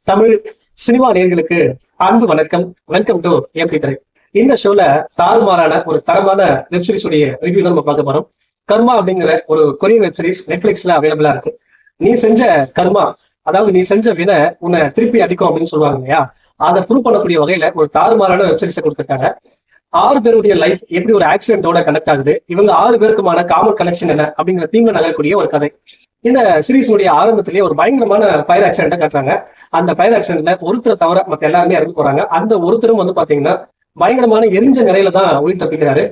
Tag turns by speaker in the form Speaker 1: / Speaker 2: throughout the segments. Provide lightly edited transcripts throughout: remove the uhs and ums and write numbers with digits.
Speaker 1: Tamil cinema நேயர்களுக்கு அன்பு வணக்கம். வெல்கம் டு எம்பி திரை. இந்த ஷோல தாறுமாறான ஒரு தரமான வெப்சீரிஸ் உடைய ரிவ்யூ தான் நம்ம பார்க்க போறோம். கர்மா அப்படிங்கிற ஒரு கொரியன் வெப்சீரிஸ் நெட்ஃபிளிக்ஸ்ல அவைலபிளா இருக்கு. நீ செஞ்ச கர்மா, அதாவது நீ செஞ்ச வினை உன்னை திருப்பி அடிக்கும் அப்படின்னு சொல்லுவாங்க இல்லையா, அதை ப்ரூவ் பண்ணக்கூடிய வகையில ஒரு தாறுமாறான வெப்சீரிஸை கொடுத்துருக்காங்க. 6 பேருடைய லைஃப் எப்படி ஒரு ஆக்சிடென்டோட கனெக்ட் ஆகுது, இவங்க 6 பேருக்குமான காமன் கனெக்ஷன் என்ன அப்படிங்கிற தீம்ல நகரக்கூடிய ஒரு கதை. இந்த சீரீஸுடைய ஆரம்பத்திலேயே ஒரு பயங்கரமான ஃபயர் ஆக்சிடென்ட்டை காட்டுறாங்க. அந்த ஃபயர் ஆக்சிடென்ட்ல ஒருத்தரை தவிர மற்ற எல்லாருமே இறந்து போறாங்க. அந்த ஒருத்தரும் பாத்தீங்கன்னா பயங்கரமான எரிஞ்ச நிலையில தான் உயிர் தப்பிக்கிறாரு.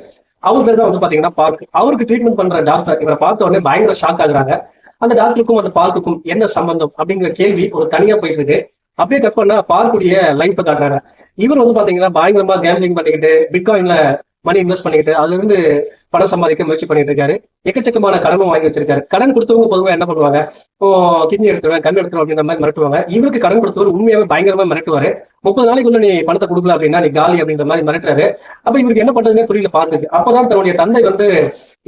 Speaker 1: அவர் பேர் தான் பாத்தீங்கன்னா பார்க். அவருக்கு ட்ரீட்மெண்ட் பண்ற டாக்டர் இவரை பார்த்த உடனே பயங்கர ஷாக் ஆகுறாங்க. அந்த டாக்டருக்கும் அந்த பார்க்குக்கும் என்ன சம்பந்தம் அப்படிங்கிற கேள்வி ஒரு தனியா போயிட்டு இருக்கு. அப்படியே கட் பண்ணா பார்க்குடைய லைஃபை காட்டுறாங்க. இவர் பாத்தீங்கன்னா பயங்கரமா கேம்பிளிங் பண்ணிக்கிட்டு பிட்காயின்ல மணி இன்வெஸ்ட் பண்ணிக்கிட்டு அதுல இருந்து பணம் சம்பாதிக்க முயற்சி பண்ணிட்டு இருக்காரு. எக்கச்சக்கமான கடனும் வாங்கி வச்சிருக்காரு. கடன் கொடுத்தவங்க பொதுவாக என்ன பண்ணுவாங்க, கிட்னி எடுத்துருவேன், கண் எடுத்துருவோம் அப்படின்ற மாதிரி மிரட்டுவாங்க. இவருக்கு கடன் கொடுத்தவர் உண்மையாவே பயங்கரமா மிரட்டுவாரு. 30 நாளைக்குள்ள நீ பணத்தை கொடுக்கல அப்படின்னா நீ காலி அப்படின்ற மாதிரி மிரட்டுறாரு. அப்ப இவருக்கு என்ன பண்றதுன்னே புரியல பார்த்துக்கு. அப்பதான் தன்னுடைய தந்தை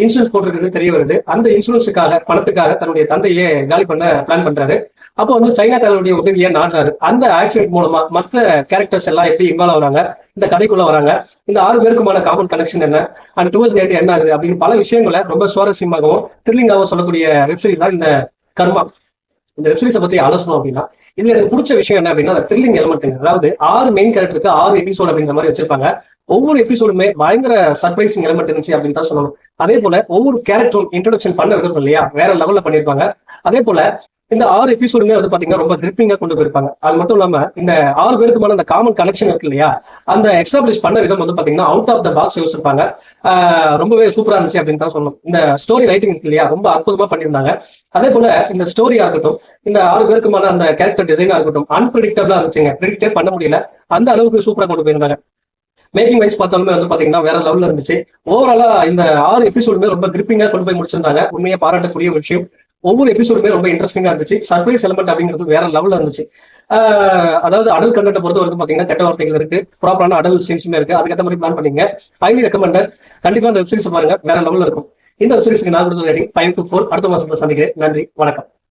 Speaker 1: இன்சூரன்ஸ் போட்டிருக்கிறது தெரிய வருது. அந்த இன்சூரன்ஸுக்காக பணத்துக்காக தன்னுடைய தந்தையே காலி பண்ண பிளான் பண்றாரு. அப்போ சைனாக்காரனுடைய உதவியை நாடுறாரு. அந்த ஆக்சிடென்ட் மூலமா மற்ற கேரக்டர்ஸ் எல்லாம் எப்படி இன்வால்வ் ஆகுறாங்க, இந்த கதைக்குள்ள வராங்க, இந்த 6 பேருக்குமான காமன் கனெக்ஷன் என்ன, அண்ட் டுவர்ஸ் லேட் என்ன ஆகுது அப்படின்னு பல விஷயங்களை ரொம்ப சுவாரஸ்யமாகவும் த்ரில்லிங்காகவும் சொல்லக்கூடிய வெப்சீரிஸ் தான் இந்த கர்மா. இந்த வெப்சீரிஸை பத்தி ஆலோசனை அப்படின்னா இதுல எனக்கு பிடிச்ச விஷயம் என்ன அப்படின்னா த்ரில்லிங் எலமெண்ட். அதாவது 6 மெயின் கேரக்டருக்கு 6 எபிசோட் அப்படிங்கிற மாதிரி வச்சிருப்பாங்க. ஒவ்வொரு எபிசோடுமே பயங்கர சர்ப்ரைசிங் எலமெண்ட் இருந்துச்சு அப்படின்னு தான் சொல்லணும். அதே போல ஒவ்வொரு கேரக்டரும் இன்ட்ரோடக்ஷன் பண்ண விதம் இல்லையா வேற லெவல்ல பண்ணிருப்பாங்க. அதே போல இந்த 6 எபிசோடுமே பாத்தீங்கன்னா ரொம்ப கிரிப்பிங்கா கொண்டு போயிருப்பாங்க. அது மட்டும் இல்லாம இந்த 6 பேருக்குமான அந்த காமன் கனெக்ஷன் இருக்கு இல்லையா, அந்த எக்ஸ்டாப்ளிஷ் பண்ண விதம் பாத்தீங்கன்னா அவுட் ஆஃப் த பாக்ஸ் யோசிச்சிருப்பாங்க. ரொம்பவே சூப்பரா இருந்துச்சு அப்படின்னு தான் சொல்லணும். இந்த ஸ்டோரி ரைட்டிங் இருக்கு இல்லையா ரொம்ப அற்புதமா பண்ணியிருந்தாங்க. அதே போல இந்த ஸ்டோரியா இருக்கட்டும், இந்த 6 பேருக்குமான அந்த கேரக்டர் டிசைனா இருக்கட்டும் அன்பிரிடிக்டபிளா இருந்துச்சுங்க. ப்ரிடிக்டே பண்ண முடியல, அந்த அளவுக்கு சூப்பரா கொண்டு போயிருந்தாங்க. மேக்கிங் வைஸ் பார்த்தாலுமே பாத்தீங்கன்னா வேற லெவல்ல இருந்துச்சு. ஓவராலா இந்த 6 எபிசோடுமே ரொம்ப கிரிப்பிங்கா கொண்டு போய் முடிச்சிருந்தாங்க. உண்மையை பாராட்டக்கூடிய ஒரு விஷயம். ஒவ்வொரு எபிசோடுமே ரொம்ப இன்ட்ரெஸ்டிங்கா இருந்துச்சு. சர்ப்ரைஸ் எலமெண்ட் அப்படிங்கிறது வேற லெவல்ல இருந்துச்சு. அதாவது அடல் கண்டென்ட் பொறுத்த வரைக்கும் பாத்தீங்கன்னா கெட்ட வார்த்தைகள் இருக்கு, ப்ராப்பரான அடல் சீன்ஸுமே இருக்கு. அதுக்கேற்ற மாதிரி பிளான் பண்ணீங்க. Highly recommended. கண்டிப்பா இந்த வெப்சீரிஸ் பாருங்க, வேற லெவல்ல இருக்கும். இந்த வெப்சீரிஸ்க்கு நான் கொடுத்த ரேட்டிங் 5 to 4. அடுத்த மாசத்துல சந்திக்கிறேன். நன்றி, வணக்கம்.